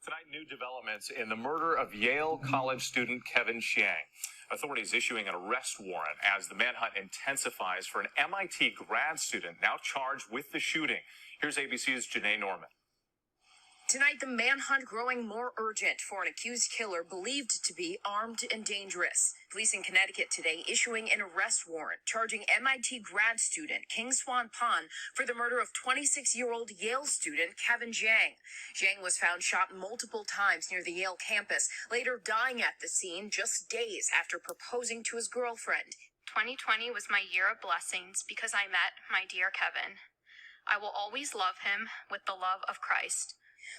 Tonight, new developments in the murder of Yale College student Kevin Xiang. Authorities issuing an arrest warrant as the manhunt intensifies for an MIT grad student now charged with the shooting. Here's ABC's Janae Norman. Tonight, the manhunt growing more urgent for an accused killer believed to be armed and dangerous. Police in Connecticut today issuing an arrest warrant charging MIT grad student King Swan Pan for the murder of 26-year-old Yale student Kevin Xiang. Xiang was found shot multiple times near the Yale campus, later dying at the scene just days after proposing to his girlfriend. 2020 was my year of blessings because I met my dear Kevin. I will always love him with the love of Christ.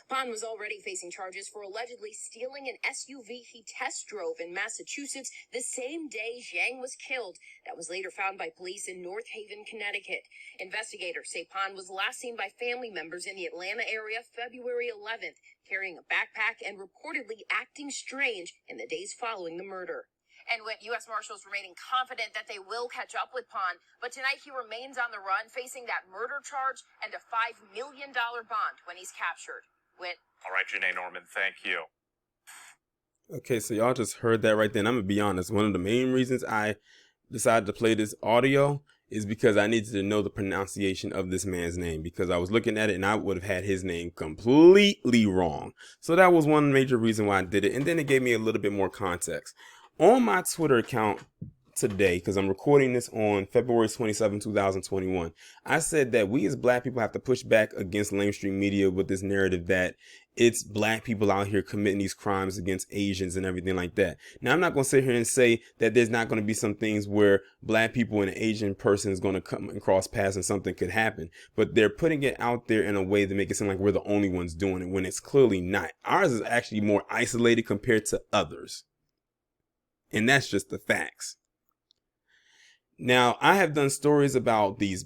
Pan was already facing charges for allegedly stealing an SUV he test drove in Massachusetts the same day Xiang was killed. That was later found by police in North Haven, Connecticut. Investigators say Pan was last seen by family members in the Atlanta area February 11th, carrying a backpack and reportedly acting strange in the days following the murder. And with U.S. Marshals remaining confident that they will catch up with Pan, but tonight he remains on the run, facing that murder charge and a $5 million bond when he's captured. All right, Janae Norman, thank you. Okay, so y'all just heard that right then. I'm going to be honest. One of the main reasons I decided to play this audio is because I needed to know the pronunciation of this man's name, because I was looking at it and I would have had his name completely wrong. So that was one major reason why I did it. And then it gave me a little bit more context. On my Twitter account today, because I'm recording this on February 27, 2021, I said that we as black people have to push back against mainstream media with this narrative that it's black people out here committing these crimes against Asians and everything like that. Now, I'm not going to sit here and say that there's not going to be some things where black people and an Asian person is going to come and cross paths and something could happen, but they're putting it out there in a way to make it seem like we're the only ones doing it when it's clearly not. Ours is actually more isolated compared to others. And that's just the facts. Now, I have done stories about these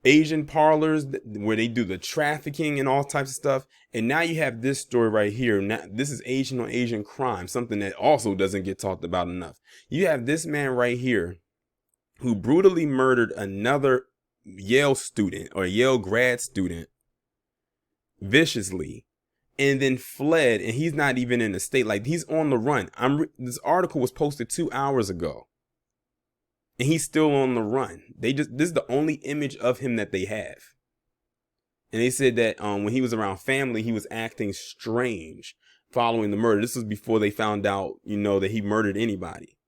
Asian parlors where they do the trafficking and all types of stuff. And now you have this story right here. Now, this is Asian on Asian crime, something that also doesn't get talked about enough. You have this man right here who brutally murdered another Yale student or Yale grad student viciously and then fled. And he's not even in the state. Like, he's on the run. This article was posted 2 hours ago. And he's still on the run. This is the only image of him that they have. And they said that when he was around family, he was acting strange following the murder. This was before they found out, that he murdered anybody.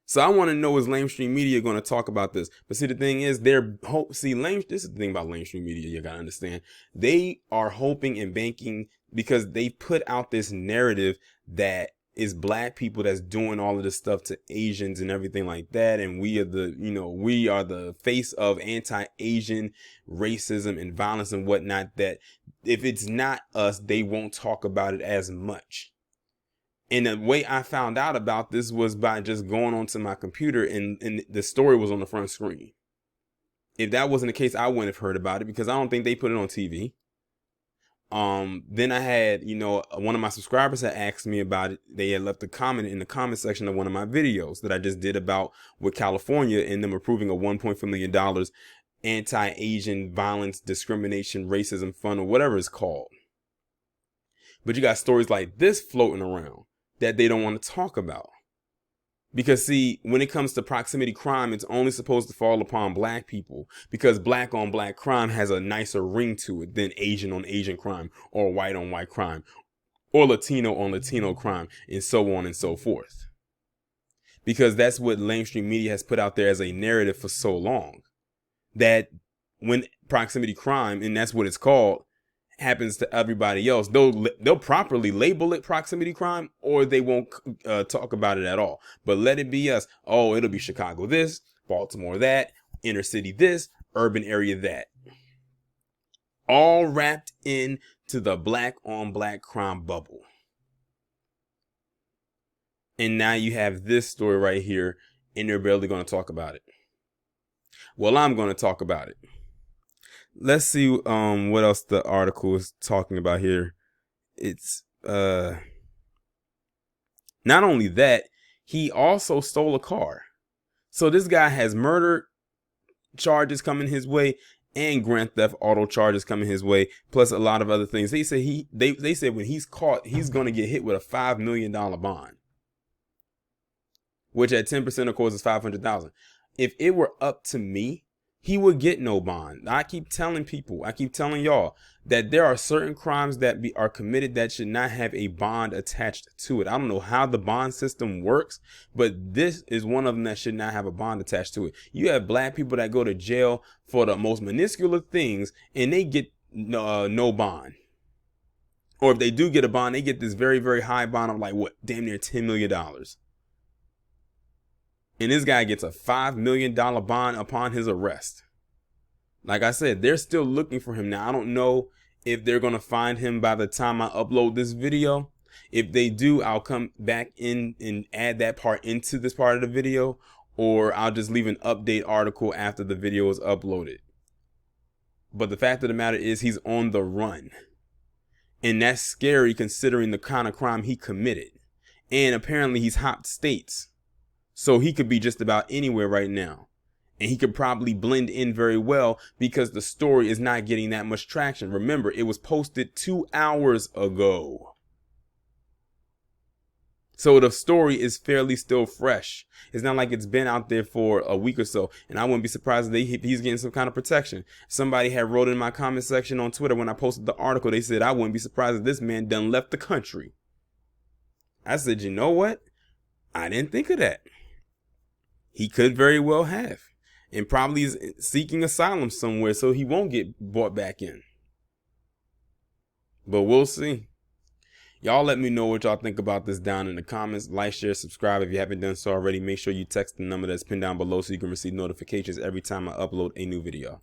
So I want to know, is mainstream media going to talk about this? But see, the thing is, this is the thing about mainstream media you got to understand. They are hoping and banking because they put out this narrative that is black people that's doing all of this stuff to Asians and everything like that. And we are the face of anti-Asian racism and violence and whatnot, that if it's not us, they won't talk about it as much. And the way I found out about this was by just going onto my computer and the story was on the front screen. If that wasn't the case, I wouldn't have heard about it because I don't think they put it on TV. Then I had, one of my subscribers had asked me about it. They had left a comment in the comment section of one of my videos that I just did about with California and them approving a $1.4 million anti-Asian violence, discrimination, racism fund, or whatever it's called. But you got stories like this floating around that they don't want to talk about. Because see, when it comes to proximity crime, it's only supposed to fall upon black people because black on black crime has a nicer ring to it than Asian on Asian crime or white on white crime or Latino on Latino crime and so on and so forth. Because that's what mainstream media has put out there as a narrative for so long, that when proximity crime, and that's what it's called, happens to everybody else, they'll properly label it proximity crime, or they won't talk about it at all. But let it be us. Oh, it'll be Chicago this, Baltimore that, inner city this, urban area that. All wrapped into the black on black crime bubble. And now you have this story right here, and they're barely going to talk about it. Well, I'm going to talk about it. Let's see what else the article is talking about here. It's not only that, he also stole a car. So this guy has murder charges coming his way, and grand theft auto charges coming his way, plus a lot of other things. They say they said when he's caught, he's going to get hit with a $5 million bond, which at 10% of course is $500,000. If it were up to me, he would get no bond. I keep telling y'all that there are certain crimes that are committed that should not have a bond attached to it. I don't know how the bond system works, but this is one of them that should not have a bond attached to it. You have black people that go to jail for the most minuscule things and they get no bond. Or if they do get a bond, they get this very, very high bond of like what, damn near $10 million. And this guy gets a $5 million bond upon his arrest. Like I said, they're still looking for him. Now, I don't know if they're going to find him by the time I upload this video. If they do, I'll come back in and add that part into this part of the video, or I'll just leave an update article after the video is uploaded. But the fact of the matter is he's on the run. And that's scary considering the kind of crime he committed. And apparently he's hopped states. So he could be just about anywhere right now. And he could probably blend in very well because the story is not getting that much traction. Remember, it was posted 2 hours ago. So the story is fairly still fresh. It's not like it's been out there for a week or so. And I wouldn't be surprised if he's getting some kind of protection. Somebody had wrote in my comment section on Twitter when I posted the article. They said, I wouldn't be surprised if this man done left the country. I said, you know what? I didn't think of that. He could very well have, and probably is seeking asylum somewhere so he won't get brought back in. But we'll see. Y'all let me know what y'all think about this down in the comments. Like, share, subscribe if you haven't done so already. Make sure you text the number that's pinned down below so you can receive notifications every time I upload a new video.